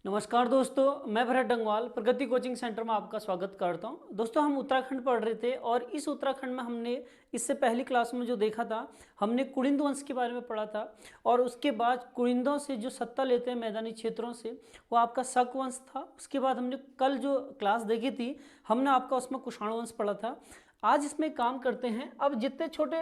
नमस्कार दोस्तों, मैं भरत डंगवाल प्रगति कोचिंग सेंटर में आपका स्वागत करता हूं। दोस्तों, हम उत्तराखंड पढ़ रहे थे और इस उत्तराखंड में हमने इससे पहली क्लास में जो देखा था, हमने कुड़िंद वंश के बारे में पढ़ा था। और उसके बाद कुड़िंदों से जो सत्ता लेते हैं मैदानी क्षेत्रों से, वो आपका शक वंश था। उसके बाद हमने कल जो क्लास देखी थी, हमने आपका उसमें कुषाण वंश पढ़ा था। आज इसमें काम करते हैं। अब जितने छोटे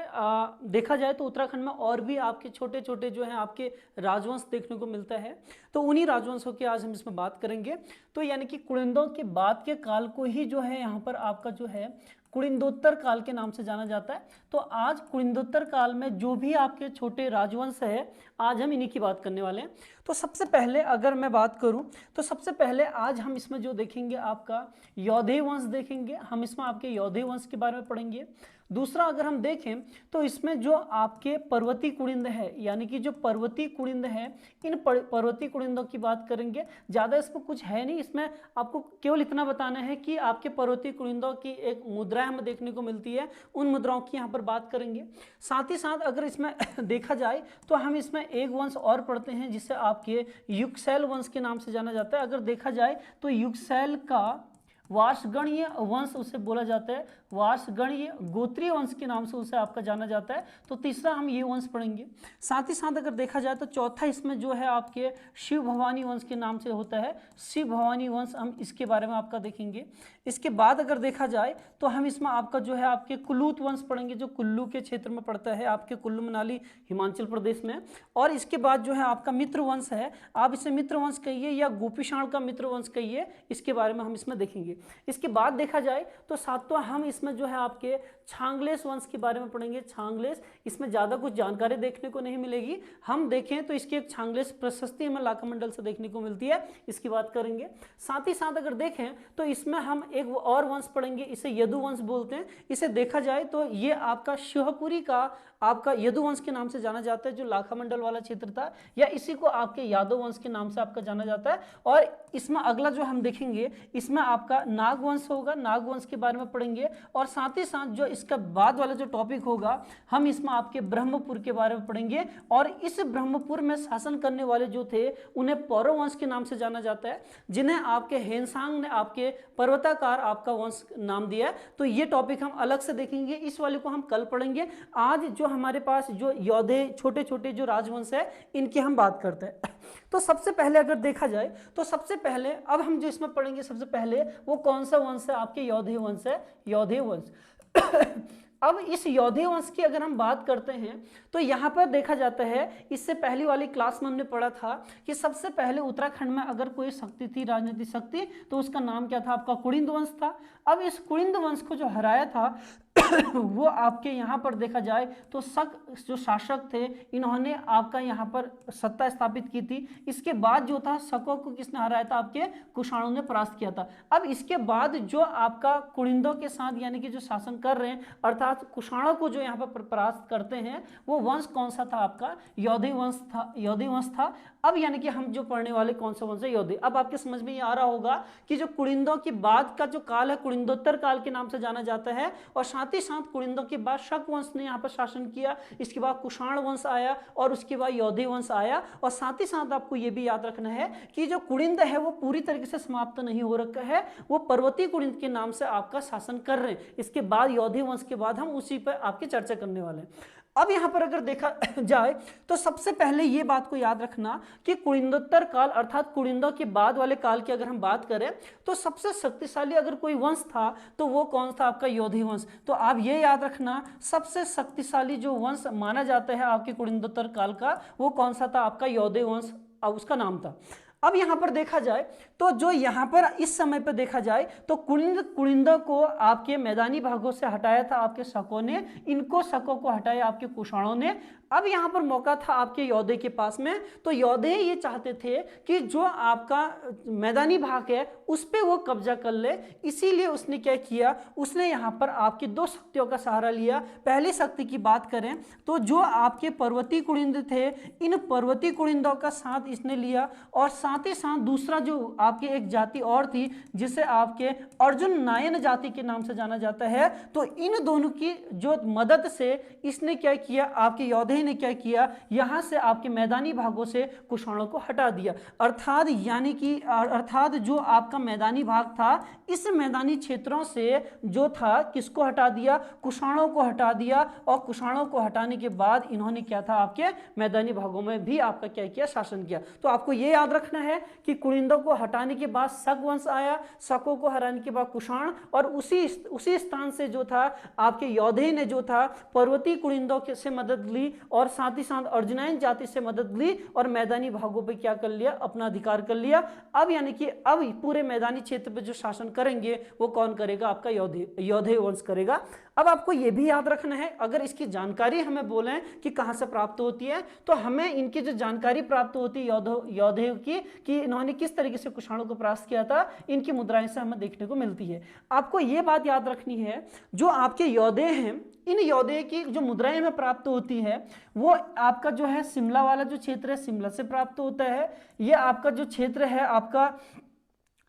देखा जाए तो उत्तराखंड में और भी आपके छोटे छोटे जो हैं आपके राजवंश देखने को मिलता है, तो उन्हीं राजवंशों की आज हम इसमें बात करेंगे। तो यानी कि कुड़िंदों के बाद के काल को ही जो है यहाँ पर आपका जो है कुड़िंदोत्तर काल के नाम से जाना जाता है। तो आज कुड़िंदोत्तर काल में जो भी आपके छोटे राजवंश है, आज हम इन्हीं की बात करने वाले हैं। तो सबसे पहले अगर मैं बात करूं तो सबसे पहले आज हम इसमें जो देखेंगे आपका यौधेय वंश देखेंगे। हम इसमें आपके यौधेय वंश के बारे में पढ़ेंगे। दूसरा अगर हम देखें तो इसमें जो आपके पर्वतीय कुड़िंद है, यानी कि जो पर्वतीय कुड़िंद है, इन पर्वतीय कुड़िंदों की बात करेंगे। ज़्यादा इसमें कुछ है नहीं, इसमें आपको केवल इतना बताना है कि आपके पर्वतीय कुड़िंदों की एक मुद्रा हमें देखने को मिलती है, उन मुद्राओं की यहाँ पर बात करेंगे। साथ ही साथ अगर इसमें देखा जाए तो हम इसमें एक वंश और पढ़ते हैं जिसे आपके युगसैल वंश के नाम से जाना जाता है। अगर देखा जाए तो युगसैल का वार्षगणीय वंश उसे बोला जाता है, वार्षगणीय गोत्रीय वंश के नाम से उसे आपका जाना जाता है। तो तीसरा हम ये वंश पढ़ेंगे। साथ ही साथ अगर देखा जाए तो चौथा इसमें जो है आपके शिव भवानी वंश के नाम से होता है, शिव भवानी वंश, हम इसके बारे में आपका देखेंगे। इसके बाद अगर देखा जाए तो हम इसमें आपका जो है आपके कुलूत वंश पढ़ेंगे, जो कुल्लू के क्षेत्र में पड़ता है, आपके कुल्लू मनाली हिमाचल प्रदेश में। और इसके बाद जो है आपका मित्र वंश है, आप इसे मित्र वंश कहिए या गोपीषाण का मित्र वंश कहिए, इसके बारे में हम इसमें देखेंगे। इसके बाद देखा जाए तो सातवां हम इसमें जो है आपके छांगलेस वंश के बारे में पढ़ेंगे। छांगलेस, इसमें ज़्यादा कुछ जानकारी देखने को नहीं मिलेगी। हम देखें तो इसकी एक छांगलेस प्रशस्ति हमें लाखा मंडल से देखने को मिलती है, इसकी बात करेंगे। साथ ही साथ अगर देखें तो इसमें हम एक और वंश पढ़ेंगे, इसे यदु वंश बोलते हैं। इसे देखा जाए तो ये आपका शिवपुरी का आपका यदु वंश के नाम से जाना जाता है, जो लाखा मंडल वाला क्षेत्र था, या इसी को आपके यादव वंश के नाम से आपका जाना जाता है। और इसमें अगला जो हम देखेंगे, इसमें आपका नागवंश होगा, नागवंश के बारे में पढ़ेंगे। और साथ ही साथ जो इसका बाद वाला जो टॉपिक होगा, हम इसमें आपके ब्रह्मपुर के बारे में पढ़ेंगे। और इस ब्रह्मपुर में शासन करने वाले जो थे, उन्हें पौरव वंश के नाम से जाना जाता है, जिन्हें आपके हेनसांग ने आपके पर्वताकार आपका वंश नाम दिया है। तो ये टॉपिक हम अलग से देखेंगे, इस वाले को हम कल पढ़ेंगे। आज जो हमारे पास जो योद्धे छोटे छोटे जो राजवंश है, इनकी हम बात करते हैं। तो सबसे पहले अगर देखा जाए तो सबसे पहले अब हम जो इसमें पढ़ेंगे, सबसे पहले वो कौन सा वंश है, आपके यौधेय वंश है, यौधेय वंश। अब इस यौधेय वंश की अगर हम बात करते हैं तो यहाँ पर देखा जाता है, इससे पहली वाली क्लास में हमने पढ़ा था कि सबसे पहले उत्तराखंड में अगर कोई शक्ति थी, राजनीतिक शक्ति, तो उसका नाम क्या था, आपका कुड़िंद वंश था। अब इस कुड़िंद वंश को जो हराया था वो आपके यहाँ पर देखा जाए तो शक जो शासक थे, इन्होंने आपका यहाँ पर सत्ता स्थापित की थी। इसके बाद जो था, शकों को किसने हराया था, आपके कुषाणों ने परास्त किया था। अब इसके बाद जो आपका कुड़िंदों के साथ यानी कि जो शासन कर रहे हैं, अर्थात कुषाणों को जो यहाँ पर परास्त करते हैं, वो वंश कौन सा था, आपका यौधेय वंश था, यौधेय वंश था। अब यानी कि हम जो पढ़ने वाले कौन सा वंश है, यौधेय। अब आपके समझ में ये आ रहा होगा कि जो कुड़िंदों के बाद का जो काल है, कुड़िंदोत्तर काल के नाम से जाना जाता है। और साथ ही साथ कुड़िंदों के बाद शक वंश ने यहाँ पर शासन किया, इसके बाद कुषाण वंश आया, और उसके बाद यौधेय वंश आया। और साथ ही साथ आपको ये भी याद रखना है कि जो कुड़िंद है वो पूरी तरीके से समाप्त नहीं हो रखा है, वो पर्वतीय कुड़िंद के नाम से आपका शासन कर रहे हैं। इसके बाद यौधेय वंश के बाद हम उसी पर आपकी चर्चा करने वाले हैं। अब यहां पर अगर देखा जाए तो सबसे पहले ये बात को याद रखना कि कुड़िंदोत्तर काल अर्थात कुड़िंदों के बाद वाले काल की अगर हम बात करें तो सबसे शक्तिशाली अगर कोई वंश था तो वो कौन था, आपका यौधेय वंश। तो आप ये याद रखना, सबसे शक्तिशाली जो वंश माना जाता है आपके कुड़िंदोत्तर काल का, वो कौन सा था, आपका यौधेय वंश, उसका नाम था। अब यहां पर देखा जाए तो जो यहां पर इस समय पर देखा जाए तो कुड़िंदों को आपके मैदानी भागों से हटाया था आपके शकों ने, इनको शकों को हटाया आपके कुषाणों ने। अब यहां पर मौका था आपके यौधेय के पास में, तो यौधेय ये चाहते थे कि जो आपका मैदानी भाग है उस पर वो कब्जा कर ले। इसीलिए उसने क्या किया, उसने यहां पर आपकी दो शक्तियों का सहारा लिया। पहली शक्ति की बात करें तो जो आपके पर्वतीय कुड़िंद थे, इन पर्वतीय कुड़िंदों का साथ इसने लिया, और साथ ही साथ दूसरा जो आपकी एक जाति और थी जिसे आपके अर्जुन नायन जाति के नाम से जाना जाता है। तो इन दोनों की जो मदद से इसने क्या किया, आपके योद्धे ने क्या किया, यहां से आपके मैदानी भागों से कुषाणों को हटा दिया। अर्थात यानी कि अर्थात जो आपका मैदानी भाग था, इस मैदानी क्षेत्रों से जो था किसको हटा दिया, कुषाणों को हटा दिया। और कुषाणों को हटाने के बाद इन्होंने क्या था, आपके मैदानी भागों में भी आपका क्या किया, शासन किया। तो आपको यह याद रखना है कि कुलिंदों को हटाने के बाद शक वंश आया, शकों को हराने के बाद कुषाण, और उसी स्थान से जो था आपके योद्धे ने जो था पर्वतीय कुलिंदों से मदद ली और साथ ही साथ अर्जुनायन जाति से मदद ली और मैदानी भागों पे क्या कर लिया, अपना अधिकार कर लिया। अब यानी कि अब पूरे मैदानी क्षेत्र पे जो शासन करेंगे वो कौन करेगा, आपका योद्धे वंश करेगा। अब आपको ये भी याद रखना है, अगर इसकी जानकारी हमें बोलें कि कहां से प्राप्त होती है, तो हमें इनकी जो जानकारी प्राप्त होती है योद्धे की, कि इन्होंने किस तरीके से कुषाणों को परास्त किया था, इनकी मुद्राएं से हमें देखने को मिलती है। आपको ये बात याद रखनी है, जो आपके योद्धे हैं, इन योद्धे की जो मुद्राएं हमें प्राप्त होती है वो आपका जो है शिमला वाला जो क्षेत्र है, शिमला से प्राप्त होता है। ये आपका जो क्षेत्र है, आपका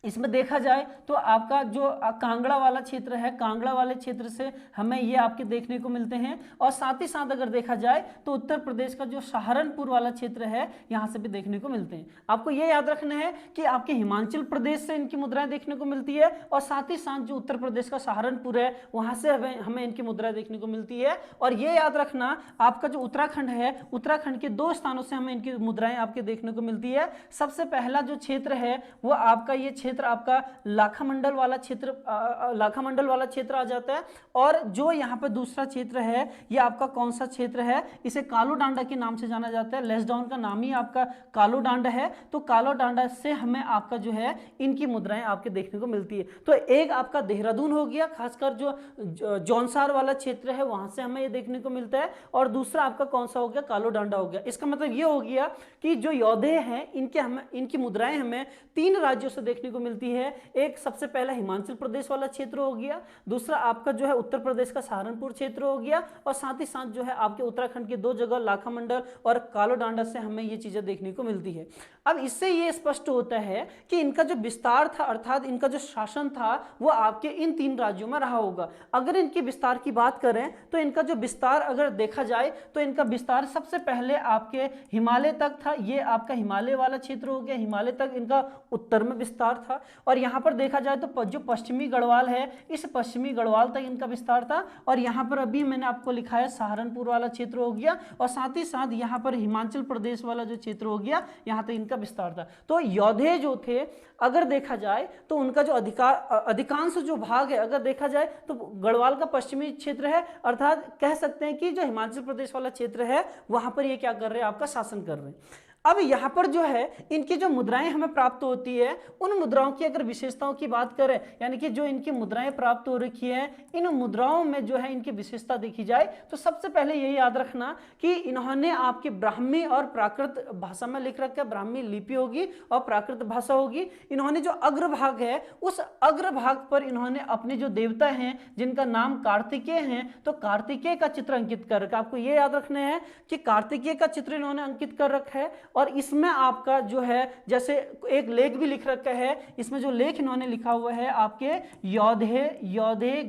इसमें देखा जाए तो आपका जो कांगड़ा वाला क्षेत्र है, कांगड़ा वाले क्षेत्र से हमें ये आपके देखने को मिलते हैं। और साथ ही साथ अगर देखा जाए तो उत्तर प्रदेश का जो सहारनपुर वाला क्षेत्र है, यहाँ से भी देखने को मिलते हैं। आपको ये याद रखना है कि आपके हिमाचल प्रदेश से इनकी मुद्राएं देखने को मिलती है और साथ ही साथ जो उत्तर प्रदेश का सहारनपुर है, वहाँ से हमें इनकी मुद्राएं देखने को मिलती है। और ये याद रखना, आपका जो उत्तराखंड है, उत्तराखंड के 2 स्थानों से हमें इनकी मुद्राएं आपके देखने को मिलती है। सबसे पहला जो क्षेत्र है वो आपका ये क्षेत्र आपका लाखामंडल वाला क्षेत्र आ जाता है। और जो यहाँ पर दूसरा क्षेत्र है, ये आपका कौन सा क्षेत्र है, इसे कालो डांडा के नाम से जाना जाता है। लेसडाउन का नाम ही आपका कालो डांडा है। तो कालो डांडा से हमें आपका जो है इनकी मुद्राएं आपके देखने को मिलती है। तो एक आपका देहरादून हो गया, खासकर जो जौनसार वाला क्षेत्र है वहां से हमें ये देखने को मिलता है। और दूसरा आपका कौन सा हो गया, कालो डांडा हो गया। इसका मतलब ये हो गया कि जो योद्धे हैं इनकी मुद्राएं हमें 3 राज्यों से देखने को मिलती है। एक सबसे पहला हिमाचल प्रदेश वाला क्षेत्र हो गया, दूसरा आपका जो है उत्तर प्रदेश का सहारनपुर क्षेत्र हो गया, और साथ ही साथ जो है आपके उत्तराखंड के 2 जगह लाखामंडल और कालो डांडा से हमें ये चीजें देखने को मिलती है। अब इससे ये स्पष्ट होता है कि इनका जो विस्तार था, अर्थात इनका जो शासन था, वो आपके इन 3 राज्यों में रहा होगा। अगर इनके विस्तार की बात करें तो इनका जो विस्तार अगर देखा जाए तो इनका विस्तार सबसे पहले आपके हिमालय तक था। ये आपका हिमालय वाला क्षेत्र हो गया, हिमालय तक इनका उत्तर में विस्तार था। और यहाँ पर देखा जाए तो जो पश्चिमी गढ़वाल है, इस पश्चिमी गढ़वाल तक इनका विस्तार था। और यहाँ पर अभी मैंने आपको लिखा है सहारनपुर वाला क्षेत्र हो गया, और साथ ही साथ यहाँ पर हिमाचल प्रदेश वाला जो क्षेत्र हो गया, यहाँ तक इनका विस्तार था। तो योद्धे जो थे, अगर देखा जाए तो उनका जो अधिकांश जो भाग है, अगर देखा जाए तो गढ़वाल का पश्चिमी क्षेत्र है, अर्थात कह सकते हैं कि जो हिमाचल प्रदेश वाला क्षेत्र है वहां पर ये क्या कर रहे हैं, आपका शासन कर रहे हैं। अब यहाँ पर जो है इनकी जो मुद्राएं हमें प्राप्त होती है, उन मुद्राओं की अगर विशेषताओं की बात करें, यानी कि जो इनकी मुद्राएं प्राप्त हो रखी है, इन मुद्राओं में जो है इनकी विशेषता देखी जाए तो सबसे पहले यही याद रखना कि इन्होंने आपके ब्राह्मी और प्राकृत भाषा में लिख रखा है। ब्राह्मी लिपि होगी और प्राकृत भाषा होगी। इन्होंने जो अग्रभाग है, उस अग्रभाग पर इन्होंने अपने जो देवता हैं जिनका नाम कार्तिकेय हैं, तो कार्तिकेय का चित्र अंकित कर रखा है। आपको ये याद रखना है कि कार्तिकेय का चित्र इन्होंने अंकित कर रखा है। और इसमें आपका जो है जैसे एक लेख भी लिख रखा है, इसमें जो लेख इन्होंने लिखा हुआ है आपके योद्धे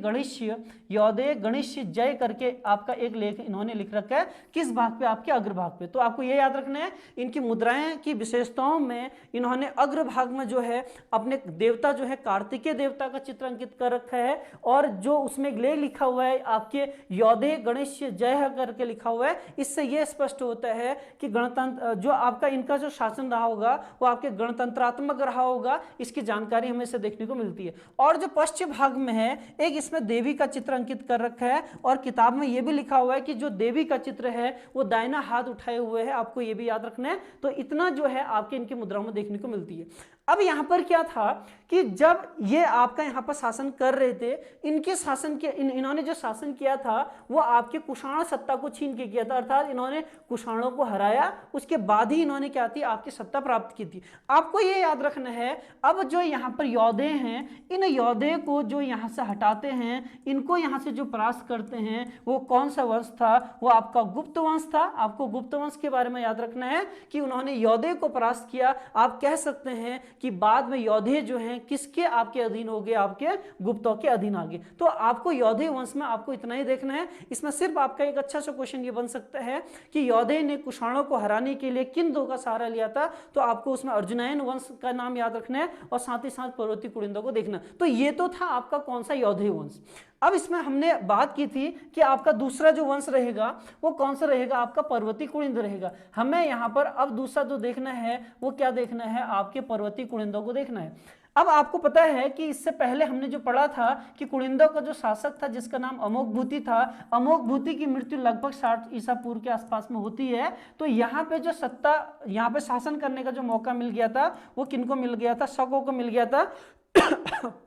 गणेश जय करके आपका एक लेख इन्होंने लिख रखा है। किस भाग पे, आपके अग्रभाग पे। तो आपको ये याद रखना है इनकी मुद्राएं की विशेषताओं में इन्होंने अग्रभाग में जो है अपने देवता जो है कार्तिकेय देवता का चित्र अंकित कर रखा है। और जो उसमें एक लेख लिखा हुआ है आपके योद्धे गणेश जय करके लिखा हुआ है, इससे यह स्पष्ट होता है कि गणतंत्र जो आपका इनका जो शासन रहा होगा वो आपके गणतंत्रात्मक रहा होगा। इसकी जानकारी हमें से देखने को मिलती है। और जो पश्चिम भाग में है, एक इसमें देवी का चित्र अंकित कर रखा है, और किताब में यह भी लिखा हुआ है कि जो देवी का चित्र है वो दाहिना हाथ उठाए हुए है। आपको यह भी याद रखना है। तो इतना जो है आपके इनकी मुद्राओं में देखने को मिलती है। अब यहां पर क्या था कि जब ये आपका यहां पर शासन कर रहे थे, इनके शासन के इन्होंने जो शासन किया था वो आपके कुषाण सत्ता को छीन के किया था, अर्थात इन्होंने कुषाणों को हराया, उसके बाद ही इन्होंने क्या थी आपकी सत्ता प्राप्त की थी। आपको ये याद रखना है, अब जो यहाँ पर योद्धे हैं, इन योद्धे को जो यहाँ से हटाते हैं, इनको यहाँ से जो परास्त करते हैं, वो कौन सा वंश था, वो आपका गुप्त वंश था। आपको गुप्त वंश के बारे में याद रखना है कि उन्होंने योद्धे को परास्त किया। आप कह सकते हैं कि बाद में योद्धे जो हैं किसके आपके अधीन हो गए, आपके गुप्तों के अधीन आ गए। तो आपको योद्धे वंश में आपको इतना ही देखना है। इसमें सिर्फ आपका एक अच्छा सा क्वेश्चन ये बन सकता है कि योद्धे ने कुषाणों को हराने के लिए किन दो का सहारा लिया था, तो आपको उसमें अर्जुनयन वंश का नाम याद रखना है और साथ ही साथ पर्वती कुलिंदों को देखना। तो ये तो था आपका कौन सा योद्धे वंश। अब इसमें हमने बात की थी कि आपका दूसरा जो वंश रहेगा वो कौन सा रहेगा, आपका पर्वती कुलिंद रहेगा। हमें यहाँ पर अब दूसरा जो देखना है वो क्या देखना है, आपके पर्वती कुलिंदों को देखना है। अब आपको पता है कि इससे पहले हमने जो पढ़ा था कि कुलिंदों का जो शासक था जिसका नाम अमोघभूति था, अमोघभूति की मृत्यु लगभग 60 ईसा पूर्व के आसपास में होती है। तो यहाँ पे जो सत्ता, यहाँ पे शासन करने का जो मौका मिल गया था वो किनको मिल गया था, शकों को मिल गया था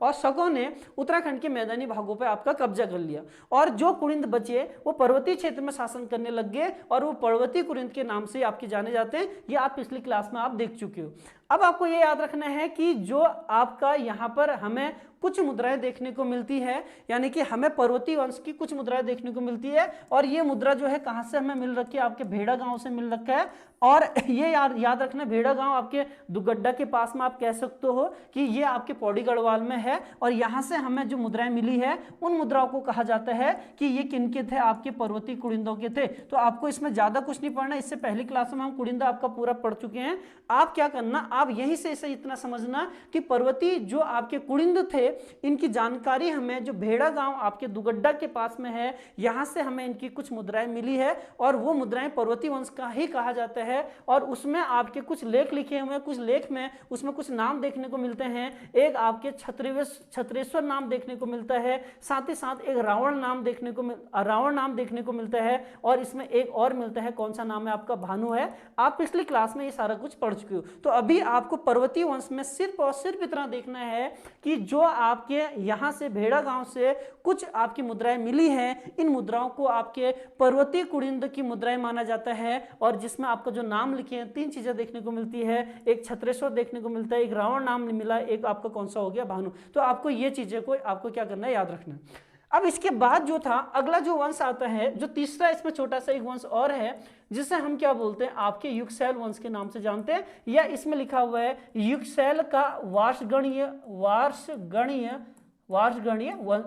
और शकों ने उत्तराखंड के मैदानी भागों पे आपका कब्जा कर लिया और जो कुलिंद बचे वो पर्वतीय क्षेत्र में शासन करने लग गए और वो पर्वतीय कुलिंद के नाम से आपके जाने जाते हैं। ये आप पिछली क्लास में आप देख चुके हो। अब आपको ये याद रखना है कि जो आपका यहाँ पर हमें कुछ मुद्राएं देखने को मिलती है, यानी कि हमें पर्वतीय वंश की कुछ मुद्राएं देखने को मिलती है और ये मुद्रा जो है कहाँ से हमें मिल रखी है, आपके भेड़ा गांव से मिल रखा है। और ये याद रखना, भेड़ा गांव आपके दुगड्डा के पास में आप कह सकते हो कि ये आपके पौड़ी गढ़वाल में है और यहाँ से हमें जो मुद्राएं मिली है उन मुद्राओं को कहा जाता है कि ये किनके थे, आपके पर्वतीय कुलिंदों के थे। तो आपको इसमें ज्यादा कुछ नहीं पढ़ना, इससे पहली क्लास में हम कुलिंदा आपका पूरा पढ़ चुके हैं। आप क्या करना, आप यहीं से इसे इतना समझना कि पर्वतीय जो आपके कुलिंद थे इनकी जानकारी हमें जो भेड़ा गांव आपके दुगड्डा के पास में है यहां से हमें इनकी कुछ मुद्राएं मिली है और वो मुद्राएं पर्वतीय वंश का ही कहा जाता है। और उसमें आपके कुछ लेख लिखे हुए हैं, कुछ लेख में उसमें कुछ नाम देखने को मिलते हैं। एक आपके छत्रेश्वर नाम देखने को मिलता है, साथ ही साथ एक रावण नाम देखने को मिलता है और इसमें एक और मिलता है, कौन सा नाम है आपका, भानु है। आप पिछली क्लास में ये सारा कुछ पढ़ चुके हो। तो अभी आपको पर्वतीय वंश में सिर्फ और सिर्फ इतना देखना है कि जो आपके यहां से भेड़ा गांव से कुछ आपकी मुद्राएं मिली हैं, इन मुद्राओं को आपके पर्वतीय कुलिंद की मुद्राएं माना जाता है और जिसमें आपका जो नाम लिखे हैं तीन चीजें देखने को मिलती है, एक छत्रेश्वर देखने को मिलता है, एक रावण नाम मिला, एक आपका कौन सा हो गया, भानु। तो आपको ये चीजें को आपको क्या करना है, याद रखना है। अब इसके बाद जो था अगला जो वंश आता है, जो तीसरा, इसमें छोटा सा एक वंश और है जिसे हम क्या बोलते हैं, आपके युगसैल वंश के नाम से जानते हैं, या इसमें लिखा हुआ है युगसैल का वार्षगणीय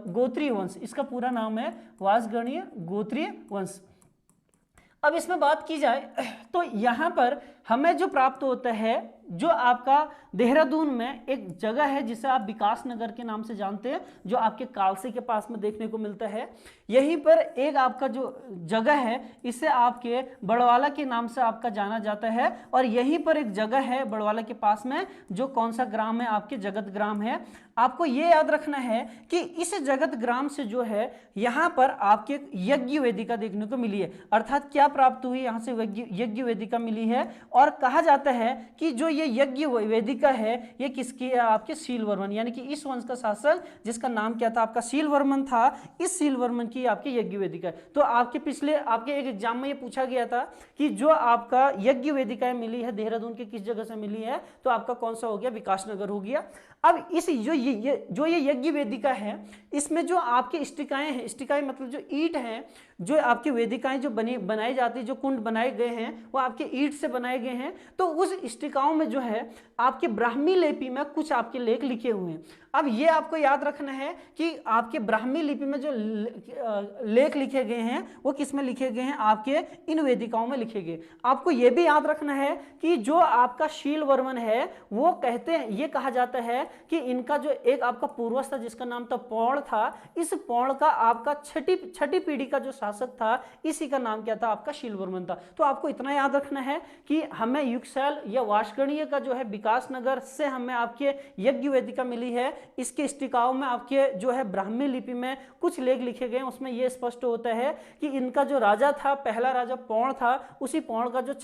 गोत्रीय वंश। इसका पूरा नाम है वार्षगणीय गोत्रीय वंश। अब इसमें बात की जाए तो यहां पर हमें जो प्राप्त होता है, जो आपका देहरादून में एक जगह है जिसे आप विकास नगर के नाम से जानते हैं, जो आपके कालसे के पास में देखने को मिलता है। यहीं पर एक आपका जो जगह है इसे आपके बड़वाला के नाम से आपका जाना जाता है और यहीं पर एक जगह है बड़वाला के पास में जो कौन सा ग्राम है, आपके जगत ग्राम है। आपको ये याद रखना है कि इस जगत ग्राम से जो है यहाँ पर आपके यज्ञ वेदिका देखने को मिली है, अर्थात क्या प्राप्त हुई, यहाँ से यज्ञ वेदिका मिली है और कहा जाता है कि जो ये यज्ञ वेदिका है ये किसकी है, आपके शीलवर्मन, यानी कि इस वंश का शासक जिसका नाम क्या था, आपका शीलवर्मन था, इस शीलवर्मन की आपकी यज्ञ वेदिका है। तो आपके पिछले आपके एक एग्जाम में ये पूछा गया था कि जो आपका यज्ञ वेदिका मिली है देहरादून के किस जगह से मिली है, तो आपका कौन सा हो गया, विकासनगर हो गया। अब इस जो ये यज्ञ वेदिका है इसमें जो आपके इष्टिकाएं हैं, इष्टिकाएं मतलब जो ईंट हैं, जो आपकी वेदिकाएं जो बनाई जाती है, जो कुंड बनाए गए हैं वो आपके ईंट से बनाए गए हैं। तो उस इष्टिकाओं में जो है आपके ब्राह्मी लिपि में कुछ आपके लेख लिखे हुए हैं। अब ये आपको याद रखना है कि आपके ब्राह्मी लिपि में जो लेख लिखे गए हैं वो किस में लिखे गए हैं, आपके इन वेदिकाओं में लिखे गए। आपको ये भी याद रखना है कि जो आपका शीलवर्मन है वो कहते हैं, ये कहा जाता है कि इनका जो एक आपका पूर्वज था जिसका नाम था पौड़ था, इस पौड़ का आपका छठी पीढ़ी का जो शासक था इसी का नाम क्या था, आपका शीलवर्मन था। तो आपको इतना याद रखना है कि हमें युगसैल या वार्षगणीय का जो है विकासनगर विकासनगर से हमें आपके यज्ञ वेदिका मिली है। इसके स्टिकाओं में आपके जो है ब्राह्मी लिपि में कुछ लेख लिखे गए, उसमें यह स्पष्ट होता है कि इनका जो राजा था, पहला राजा पौण था, उसी पौण का जो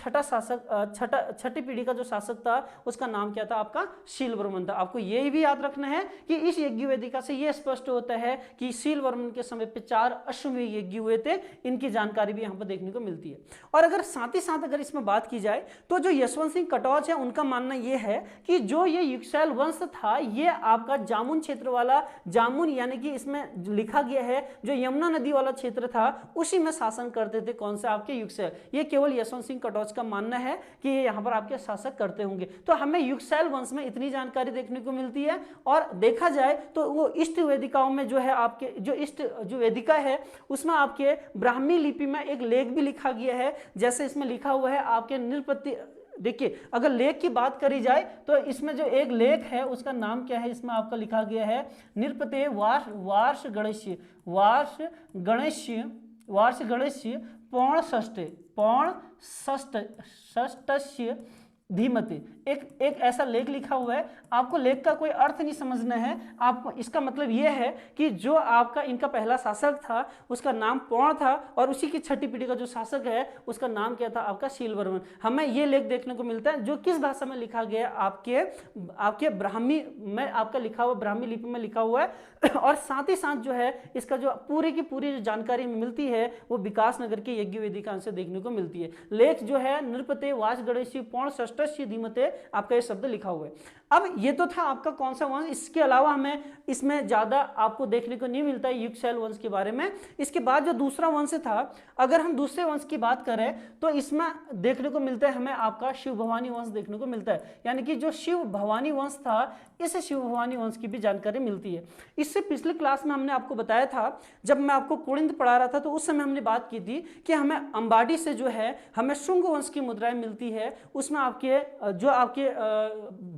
छठी पीढ़ी का जो शासक था उसका नाम क्या था, आपका शीलवर्मन था। आपको यही भी याद रखना है कि इस यज्ञ वेदिका से यह स्पष्ट होता है कि शीलवर्मन के समय पे 4 अश्वमेध यज्ञ हुए थे। इनकी जानकारी भी यहाँ पर देखने को मिलती है। और अगर साथ ही साथ अगर इसमें बात की जाए तो जो यशवंत सिंह कटौच है उनका मानना यह है कि जो ये युक्सैल वंश था ये आपका जामुन क्षेत्र वाला, जामुन यानी कि इसमें लिखा गया है जो यमुना नदी वाला क्षेत्र था उसी में शासन करते थे। कौन से, आपके युक्सैल। ये केवल यशवंत सिंह कटौच का मानना है कि ये यहाँ पर आपके शासक करते होंगे। तो हमें युक्सैल वंश में इतनी जानकारी देखने को मिलती है। और देखा जाए तो वो इष्ट वेदिकाओं में जो है आपके जो वेदिका है उसमें आपके ब्राह्मी लिपि में एक लेख भी लिखा गया है। जैसे इसमें लिखा हुआ है आपके नृपति, देखिए अगर लेख की बात करी जाए तो इसमें जो एक लेख है उसका नाम क्या है, इसमें आपका लिखा गया है नृपते वार्ष गणेश्य पौण षष्टस्य धीमते। एक ऐसा लेख लिखा हुआ है। आपको लेख का कोई अर्थ नहीं समझना है, आपको इसका मतलब यह है कि जो आपका इनका पहला शासक था उसका नाम पौण था और उसी की छठी पीढ़ी का जो शासक है उसका नाम क्या था, आपका शीलवर्मन। हमें यह लेख देखने को मिलता है जो किस भाषा में लिखा गया, आपके ब्राह्मी में आपका लिखा हुआ, ब्राह्मी लिपि में लिखा हुआ है। और साथ ही साथ जो है इसका जो पूरी की पूरी जो जानकारी मिलती है वो विकासनगर के यज्ञ वेदिका से देखने को मिलती है। लेख जो है नृपते वाच गणेशी पौण षष्टस्य धीमते, आपका ये शब्द लिखा हुआ है। अब ये तो था आपका कौन सा वंश, इसके अलावा हमें इसमें ज्यादा आपको देखने को नहीं मिलता है युक्सैल वंश के बारे में। इसके बाद जो दूसरा वंश था, अगर हम दूसरे वंश की बात करें तो इसमें देखने को मिलता है हमें आपका शिव भवानी वंश देखने को मिलता है। यानी कि जो शिव भवानी वंश था इस शिव भवानी वंश की भी जानकारी मिलती है। इससे पिछले क्लास में हमने आपको बताया था, जब मैं आपको कुड़िंद पढ़ा रहा था तो उस समय हमने बात की थी कि हमें अंबाडी से जो है हमें शुंग वंश की मुद्राएं मिलती है। उसमें आपके जो आपके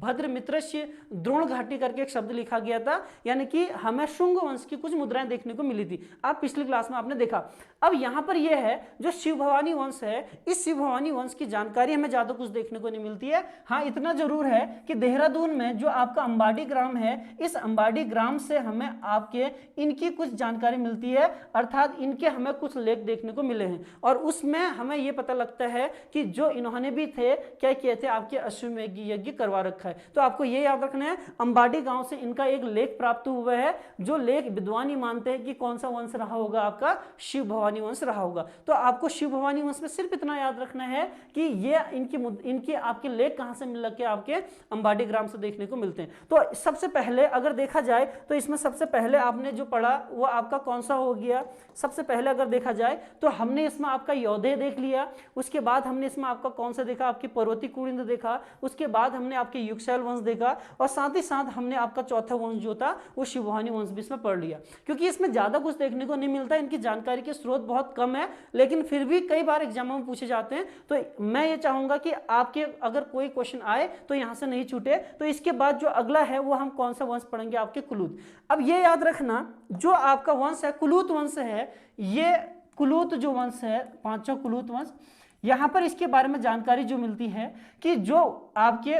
भद्र मित्रस्य द्रोण घाटी करके एक शब्द लिखा गया था, यानी कि हमें शुंग वंश की कुछ मुद्राएं देखने को मिली थी। आप पिछली क्लास में आपने देखा। अब यहां पर यह है जो शिव भवानी वंश है, इस शिव भवानी वंश की जानकारी हमें ज्यादा कुछ देखने को नहीं मिलती है। हाँ, इतना जरूर है कि देहरादून में जो आपका अंबाडी ग्राम है, इस अंबाडी ग्राम से हमें आपके इनकी कुछ जानकारी मिलती है, अर्थात इनके हमें कुछ लेख देखने को मिले हैं और उसमें हमें यह पता लगता है कि जो इन्होंने भी थे क्या किए थे, आपके अश्वमेध यज्ञ करवा रखा है। तो आपको यह याद रखना है अंबाडी गांव से इनका एक लेख प्राप्त हुआ है, जो लेख विद्वान मानते हैं कि कौन सा वंश रहा होगा, आपका शिव भवानी वंश रहा होगा। तो आपको शिव भवानी वंश में सिर्फ इतना याद रखना है कि ये इनके आपके लेख कहां से मिल के आपके अंबाडी ग्राम से देखने को मिलते हैं। तो सबसे पहले अगर देखा जाए तो इसमें सबसे पहले आपने जो पढ़ा वो आपका कौन सा हो गया, सबसे पहले अगर देखा जाए तो हमने इसमें आपका योधे देख लिया, उसके बाद हमने इसमें आपका कौन सा देखा, आपकी पर्वती कुड़िंद देखा, उसके बाद हमने आपके युक्सैल वंश देखा और साथ ही साथ हमने आपका चौथा वंश जो था वो शिव भवानी वंश भी इसमें पढ़ लिया। क्योंकि इसमें ज्यादा कुछ देखने को नहीं मिलता, इनकी जानकारी के स्रोत बहुत कम है, लेकिन फिर भी कई बार एग्जामों में पूछे जाते हैं। तो मैं ये चाहूंगा कि आपके अगर कोई क्वेश्चन आए तो यहां से नहीं छूटे। तो इसके बाद जो अगला है वो हम कौन सा वंश पढ़ेंगे, आपके कुलूत। अब ये याद रखना जो आपका वंश है कुलूत वंश है, ये कुलूत जो वंश है, पांचों कुलूत वंश, यहां पर इसके बारे में जानकारी जो मिलती है कि जो आपके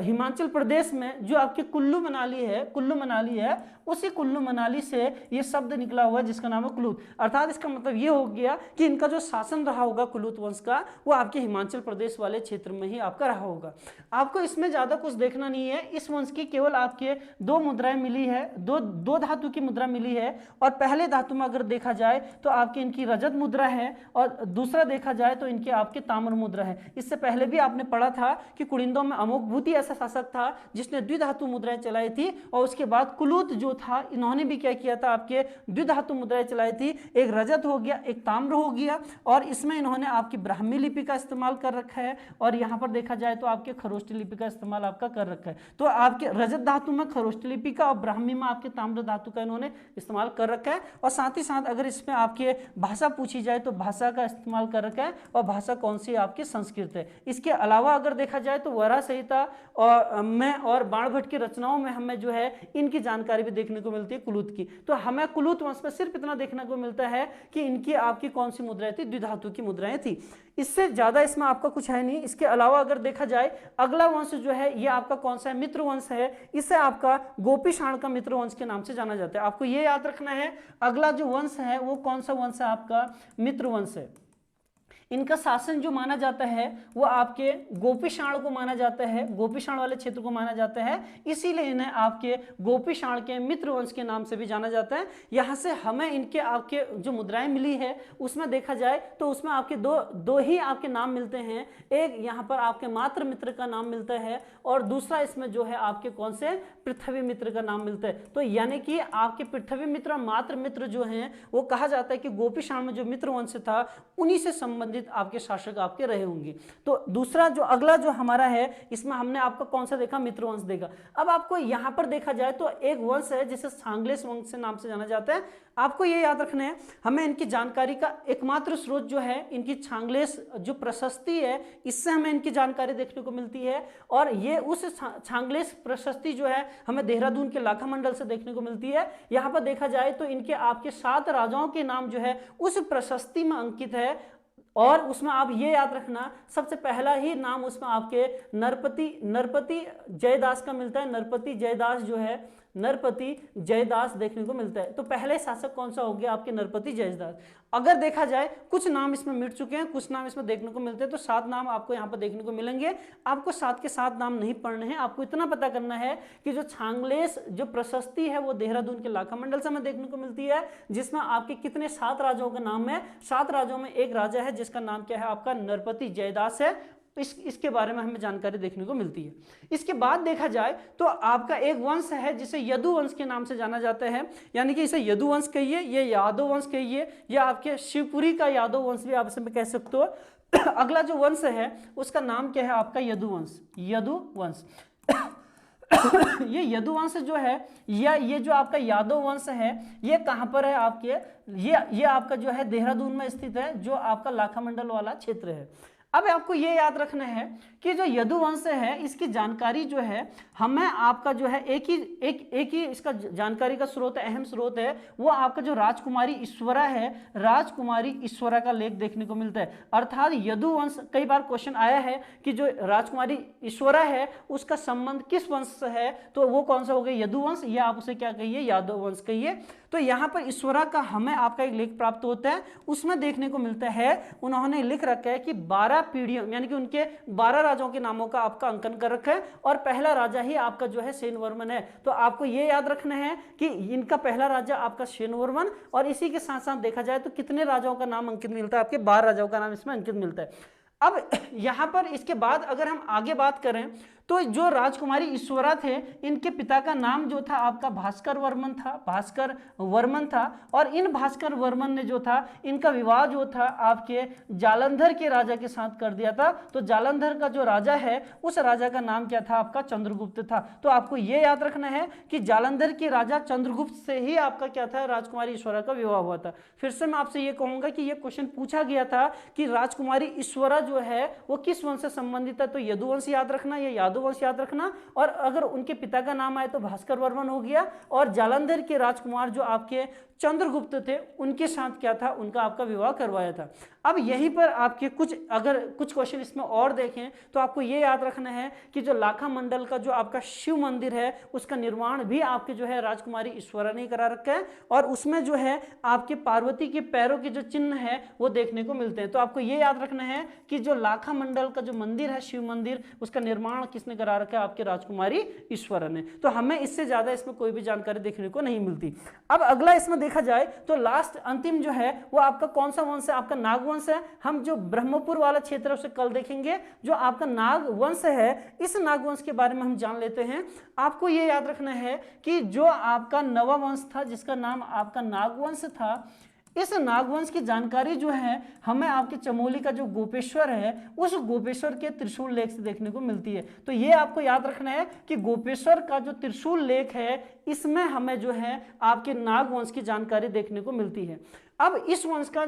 हिमाचल प्रदेश में जो आपके कुल्लू मनाली है उसी कुल्लू मनाली से ये शब्द निकला हुआ है जिसका नाम है कुलूत। अर्थात इसका मतलब ये हो गया कि इनका जो शासन रहा होगा कुलूत वंश का वो आपके हिमाचल प्रदेश वाले क्षेत्र में ही आपका रहा होगा। आपको इसमें ज्यादा कुछ देखना नहीं है। इस वंश की केवल आपके 2 मुद्राएं मिली है, दो धातु की मुद्रा मिली है। और पहले धातु में अगर देखा जाए तो आपकी इनकी रजत मुद्रा है और दूसरा देखा जाए तो इनके आपके ताम्र मुद्रा है। इससे पहले भी आपने पढ़ा था कि कुड़िंदों में अमोघ भूति ऐसा शासक था जिसने द्विधातु मुद्राएं चलाई थी और उसके बाद कुलूत जो था इन्होंने भी क्या किया था, आपके द्विधातु मुद्राएं चलाई थी। एक रजत हो गया, एक ताम्र हो गया और इसमें इन्होंने आपकी ब्राह्मी लिपि का इस्तेमाल कर रखा है और यहां पर देखा जाए तो आपके खरोष्टी लिपि का इस्तेमाल आपका कर रखा है। तो आपके रजत धातु में खरोष्टी लिपि का और ब्राह्मी में आपके ताम्र धातु का इन्होंने इस्तेमाल कर रखा है। और साथ ही साथ अगर इसमें आपके भाषा पूछी जाए तो भाषा का इस्तेमाल कर रखा है और भाषा कौन सी आपकी संस्कृत है। इसके अलावा अगर देखा जाए तो वराह संहिता और बाणभट्ट की रचनाओं में हमें जो है इनकी जानकारी भी देखने को मिलती है कुलूत की। तो हमें कुलूत वंश में सिर्फ इतना देखने को मिलता है कि इनकी आपकी कौन सी मुद्राएं थी, द्विधातु की मुद्राएं थी। इससे ज्यादा इसमें आपका कुछ है नहीं। इसके अलावा अगर देखा जाए अगला वंश जो है ये आपका कौन सा है, मित्र वंश है। इसे आपका गोपीषाण का मित्र वंश के नाम से जाना जाता है। आपको ये याद रखना है अगला जो वंश है वो कौन सा वंश है, आपका मित्र वंश है। इनका शासन जो माना जाता है वो आपके गोपीषाण को माना जाता है, गोपीषाण वाले क्षेत्र को माना जाता है, इसीलिए इन्हें आपके गोपीषाण के मित्र वंश के नाम से भी जाना जाता है। यहाँ से हमें इनके आपके जो मुद्राएं मिली है उसमें देखा जाए तो उसमें आपके दो ही आपके नाम मिलते हैं। एक यहाँ पर आपके मात्र मित्र का नाम मिलता है और दूसरा इसमें जो है आपके कौन से पृथ्वी मित्र का नाम मिलता है। तो यानी कि आपके पृथ्वी मित्र और मात्र मित्र जो हैं वो कहा जाता है कि गोपीषाण में जो मित्र वंश था उन्हीं से संबंधित आपके शासक आपके रहे होंगे। तो दूसरा जो अगला जो हमारा है इसमें हमने आपका कौन सा देखा, मित्र वंश देखा। अब आपको यहां पर देखा जाए तो एक वंश है जिसे सांग्लेस वंश से नाम से जाना जाता है। आपको ये याद रखना है हमें इनकी जानकारी का एकमात्र स्रोत जो है इनकी छांगलेस जो प्रशस्ति है इससे हमें इनकी जानकारी देखने को मिलती है। और ये उस छांगलेस प्रशस्ति जो है हमें देहरादून के लाखा मंडल से देखने को मिलती है। यहाँ पर देखा जाए तो इनके आपके 7 राजाओं के नाम जो है उस प्रशस्ति में अंकित है। और उसमें आप ये याद रखना सबसे पहला ही नाम उसमें आपके नरपति जयदास का मिलता है। नरपति जयदास जो है नरपति जयदास देखने को मिलता है। तो पहले शासक कौन सा हो गया, आपके नरपति जयदास। अगर देखा जाए कुछ नाम इसमें मिट चुके हैं, कुछ नाम इसमें देखने को मिलते हैं। तो 7 नाम आपको यहाँ पर देखने को मिलेंगे। आपको 7 के 7 नाम नहीं पढ़ने हैं, आपको इतना पता करना है कि जो छांगलेस जो प्रशस्ति है वो देहरादून के लाखा मंडल से हमें देखने को मिलती है, जिसमें आपके कितने 7 राजाओं का नाम है। 7 राजाओं में एक राजा है जिसका नाम क्या है, आपका नरपति जयदास है। इसके बारे में हमें जानकारी देखने को मिलती है। इसके बाद देखा जाए तो आपका एक वंश है जिसे यदु वंश के नाम से जाना जाता है, यानी कि इसे यदु वंश कहिए, ये यादव वंश कहिए, या आपके शिवपुरी का यादव वंश भी आप इसमें कह सकते हो। अगला जो वंश है उसका नाम क्या है, आपका यदु वंश। यदु वंश ये यदु वंश जो है या ये जो आपका यादव वंश है ये कहाँ पर है, आपके ये आपका जो है देहरादून में स्थित है, जो आपका लाखा मंडल वाला क्षेत्र है। अब आपको ये याद रखना है कि जो यदु वंश है इसकी जानकारी जो है हमें आपका जो है एक ही इसका जानकारी का स्रोत, अहम स्रोत है, वो आपका जो राजकुमारी ईश्वरा है, राजकुमारी ईश्वरा का लेख देखने को मिलता है। अर्थात यदु वंश, कई बार क्वेश्चन आया है कि जो राजकुमारी ईश्वरा है उसका संबंध किस वंश से है, तो वो कौन सा हो गया, यदु वंश, या आप उसे क्या कहिए, यादव वंश कहिए। तो यहाँ पर ईश्वरा का हमें आपका एक लेख प्राप्त होता है, उसमें देखने को मिलता है उन्होंने लिख रखा है कि 12 पीढ़ियों यानी कि उनके 12 राजाओं के नामों का आपका अंकन कर रखा है और पहला राजा ही आपका जो है सेनवर्मन है। तो आपको ये याद रखना है कि इनका पहला राजा आपका सेनवर्मन, और इसी के साथ साथ देखा जाए तो कितने राजाओं का नाम अंकित मिलता है, आपके 12 राजाओं का नाम इसमें अंकित मिलता है। अब यहाँ पर इसके बाद अगर हम आगे बात करें तो जो राजकुमारी ईश्वरा थे इनके पिता का नाम जो था आपका भास्कर वर्मन था, और इन भास्कर वर्मन ने जो था इनका विवाह जो था आपके जालंधर के राजा के साथ कर दिया था। तो जालंधर का जो राजा है उस राजा का नाम क्या था, आपका चंद्रगुप्त था। तो आपको ये याद रखना है कि जालंधर के राजा चंद्रगुप्त से ही आपका क्या था, राजकुमारी ईश्वरा का विवाह हुआ था। फिर से मैं आपसे ये कहूंगा कि ये क्वेश्चन पूछा गया था कि राजकुमारी ईश्वरा जो है वो किस वंश से संबंधित है, तो यदुवंश याद रखना या यादव वंश याद रखना, और अगर उनके पिता का नाम आए तो भास्कर वर्मन हो गया, और जालंधर के राजकुमार जो आपके चंद्रगुप्त थे उनके साथ क्या था, उनका आपका विवाह करवाया था। अब यहीं पर आपके कुछ क्वेश्चन इसमें और देखें तो आपको ये याद रखना है कि जो लाखा मंडल का जो आपका शिव मंदिर है उसका निर्माण भी आपके जो है राजकुमारी ईश्वरा ने करा रखा है, और उसमें जो है आपके पार्वती के पैरों के जो चिन्ह है वो देखने को मिलते हैं। तो आपको ये याद रखना है कि जो लाखा मंडल का जो मंदिर है शिव मंदिर, उसका निर्माण किसने करा रखा है, आपके राजकुमारी ईश्वरा ने। तो हमें इससे ज्यादा इसमें कोई भी जानकारी देखने को नहीं मिलती। अब अगला इसमें देखा जाए तो लास्ट अंतिम जो है वो आपका कौन सा वंश है, आपका नागवंश है। हम जो ब्रह्मपुर वाला क्षेत्र है उसे कल देखेंगे। जो आपका नागवंश है इस नागवंश के बारे में हम जान लेते हैं। आपको ये याद रखना है कि जो आपका नवा वंश था जिसका नाम आपका नागवंश था, इस नागवंश की जानकारी जो है हमें आपके चमोली का जो गोपेश्वर है उस गोपेश्वर के त्रिशूल लेख से देखने को मिलती है। तो ये आपको याद रखना है कि गोपेश्वर का जो त्रिशूल लेख है इसमें हमें जो है आपके नागवंश की जानकारी देखने को मिलती है। अब इस वंश का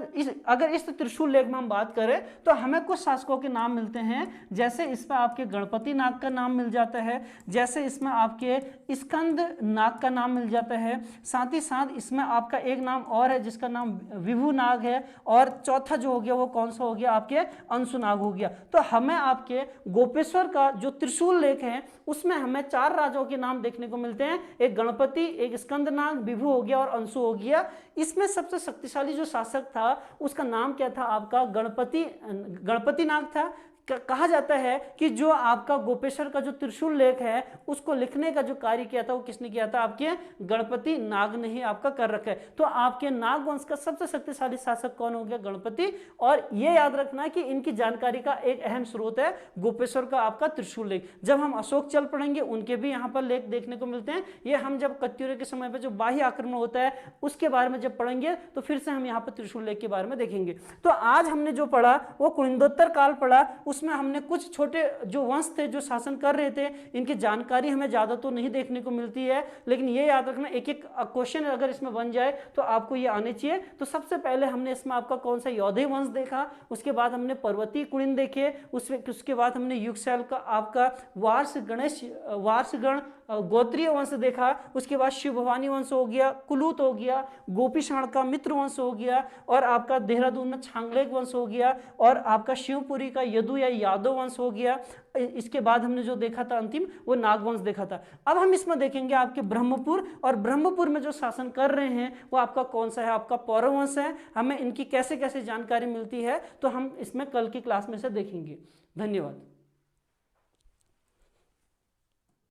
अगर इस त्रिशूल लेख में हम बात करें तो हमें कुछ शासकों के नाम मिलते हैं, जैसे इसमें आपके गणपति नाग का नाम मिल जाता है, जैसे इसमें आपके स्कंद नाग का नाम मिल जाता है, साथ ही साथ इसमें आपका एक नाम और है जिसका नाम विभु नाग है, और चौथा जो हो गया वो कौन सा हो गया, आपके अंशु नाग हो गया। तो हमें आपके गोपेश्वर का जो त्रिशूल लेख है उसमें हमें 4 राजाओं के नाम देखने को मिलते हैं, एक गणपति, एक स्कंद नाग, विभु हो गया और अंशु हो गया। इसमें सबसे शक्तिशाली जो शासक था उसका नाम क्या था, आपका गणपति नाग था। कहा जाता है कि जो आपका गोपेश्वर का जो त्रिशूल लेख है उसको लिखने का जो कार्य किया था वो किसने किया था, आपके गणपति नाग ने ही आपका कर रखा है। तो आपके नाग वंश का सबसे शक्तिशाली शासक कौन हो गया, गणपति। और ये याद रखना कि इनकी जानकारी का एक अहम स्रोत है गोपेश्वर का आपका त्रिशूल लेख। जब हम अशोक चल पड़ेंगे उनके भी यहाँ पर लेख देखने को मिलते हैं। ये हम जब कत्यूरे के समय पर जो बाह्य आक्रमण होता है उसके बारे में जब पढ़ेंगे तो फिर से हम यहाँ पर त्रिशूल लेख के बारे में देखेंगे। तो आज हमने जो पढ़ा वो कुलिंदोत्तर काल पढ़ा, उसमें हमने कुछ छोटे जो वंश थे जो शासन कर रहे थे इनकी जानकारी हमें ज्यादा तो नहीं देखने को मिलती है, लेकिन ये याद रखना एक एक क्वेश्चन अगर इसमें बन जाए तो आपको ये आने चाहिए। तो सबसे पहले हमने इसमें आपका कौन सा यौधेय वंश देखा, उसके बाद हमने पर्वतीय कुलीन देखे, उसके बाद हमने युगसैल का आपका वार्षगण गोत्रीय वंश देखा, उसके बाद शिव भवानी वंश हो गया, कुलूत हो गया, गोपीषण का मित्र वंश हो गया, और आपका देहरादून में छांगलेक वंश हो गया, और आपका शिवपुरी का यदु या यादव वंश हो गया। इसके बाद हमने जो देखा था अंतिम वो नागवंश देखा था। अब हम इसमें देखेंगे आपके ब्रह्मपुर, और ब्रह्मपुर में जो शासन कर रहे हैं वो आपका कौन सा है, आपका पौरव वंश है। हमें इनकी कैसे कैसे जानकारी मिलती है तो हम इसमें कल की क्लास में से देखेंगे। धन्यवाद।